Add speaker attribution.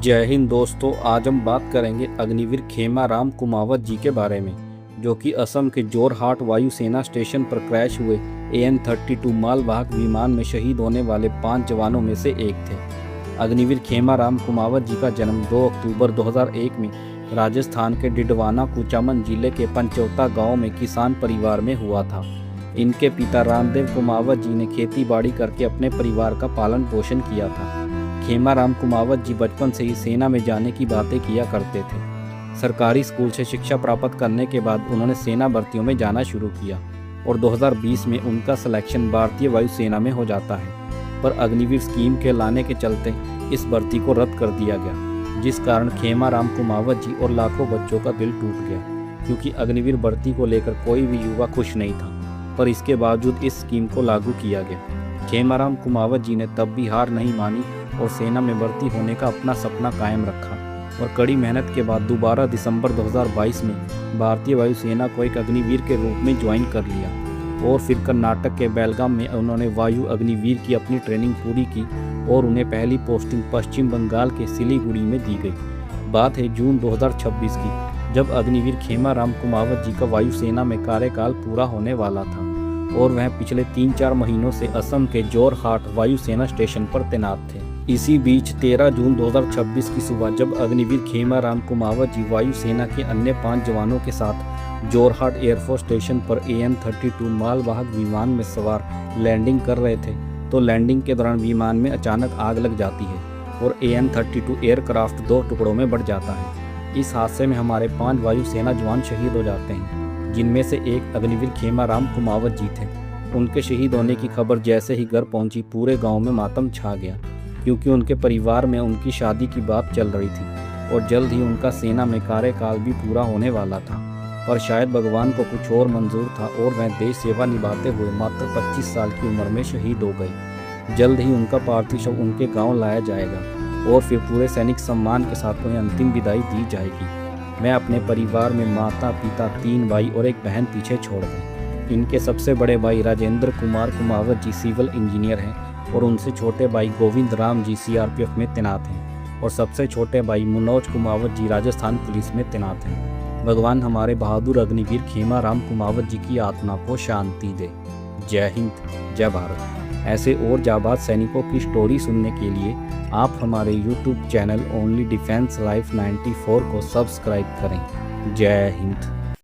Speaker 1: जय हिंद दोस्तों। आज हम बात करेंगे अग्निवीर खेमाराम कुमावत जी के बारे में, जो कि असम के जोरहाट वायुसेना स्टेशन पर क्रैश हुए AN-32 मालवाहक विमान में शहीद होने वाले 5 जवानों में से एक थे। अग्निवीर खेमाराम कुमावत जी का जन्म 2 अक्टूबर 2001 में राजस्थान के डिडवाना कुचामन जिले के पंचौता गांव में किसान परिवार में हुआ था। इनके पिता रामदेव कुमावत जी ने खेती बाड़ी करके अपने परिवार का पालन पोषण किया था। खेमाराम कुमावत जी बचपन से ही सेना में जाने की बातें किया करते थे। सरकारी स्कूल से शिक्षा प्राप्त करने के बाद उन्होंने सेना भर्तियों में जाना शुरू किया और 2020 में उनका सिलेक्शन भारतीय वायुसेना में हो जाता है, पर अग्निवीर स्कीम के लाने के चलते इस भर्ती को रद्द कर दिया गया, जिस कारण खेमाराम कुमावत जी और लाखों बच्चों का दिल टूट गया, क्योंकि अग्निवीर भर्ती को लेकर कोई भी युवा खुश नहीं था। पर इसके बावजूद इस स्कीम को लागू किया गया। खेमाराम कुमावत जी ने तब भी हार नहीं मानी और सेना में भर्ती होने का अपना सपना कायम रखा और कड़ी मेहनत के बाद दोबारा दिसंबर 2022 में भारतीय वायुसेना को एक अग्निवीर के रूप में ज्वाइन कर लिया और फिर कर्नाटक के बेलगाम में उन्होंने वायु अग्निवीर की अपनी ट्रेनिंग पूरी की और उन्हें पहली पोस्टिंग पश्चिम बंगाल के सिलीगुड़ी में दी गई। बात है जून 2026 की, जब अग्निवीर खेमाराम कुमावत जी का वायुसेना में कार्यकाल पूरा होने वाला था और वह पिछले 3-4 महीनों से असम के जोरहाट वायुसेना स्टेशन पर तैनात थे। इसी बीच 13 जून 2026 की सुबह जब अग्निवीर खेमाराम कुमावत जी वायुसेना के अन्य 5 जवानों के साथ जोरहाट एयरफोर्स स्टेशन पर AN-32 मालवाहक विमान में सवार लैंडिंग कर रहे थे, तो लैंडिंग के दौरान विमान में अचानक आग लग जाती है और AN-32 एयरक्राफ्ट 2 टुकड़ों में बढ़ जाता है। इस हादसे में हमारे 5 वायुसेना जवान शहीद हो जाते हैं, जिनमें से एक अग्निवीर खेमाराम कुमावत जी थे। उनके शहीद होने की खबर जैसे ही घर पहुंची, पूरे गांव में मातम छा गया, क्योंकि उनके परिवार में उनकी शादी की बात चल रही थी और जल्द ही उनका सेना में कार्यकाल भी पूरा होने वाला था। पर शायद भगवान को कुछ और मंजूर था और वह देश सेवा निभाते हुए मात्र 25 साल की उम्र में शहीद हो गए। जल्द ही उनका पार्थिव शव उनके गांव लाया जाएगा और फिर पूरे सैनिक सम्मान के साथ उन्हें अंतिम विदाई दी जाएगी। मैं अपने परिवार में माता पिता, 3 भाई और एक बहन पीछे छोड़ गए। इनके सबसे बड़े भाई राजेंद्र कुमार कुमावत जी सिविल इंजीनियर हैं और उनसे छोटे भाई गोविंद राम जी CRPF में तैनात हैं और सबसे छोटे भाई मनोज कुमावत जी राजस्थान पुलिस में तैनात हैं। भगवान हमारे बहादुर अग्निवीर खेमाराम कुमावत जी की आत्मा को शांति दे। जय हिंद, जय भारत। ऐसे और जाबाज सैनिकों की स्टोरी सुनने के लिए आप हमारे YouTube channel only defence life 94 को सब्सक्राइब करें। जय हिंद।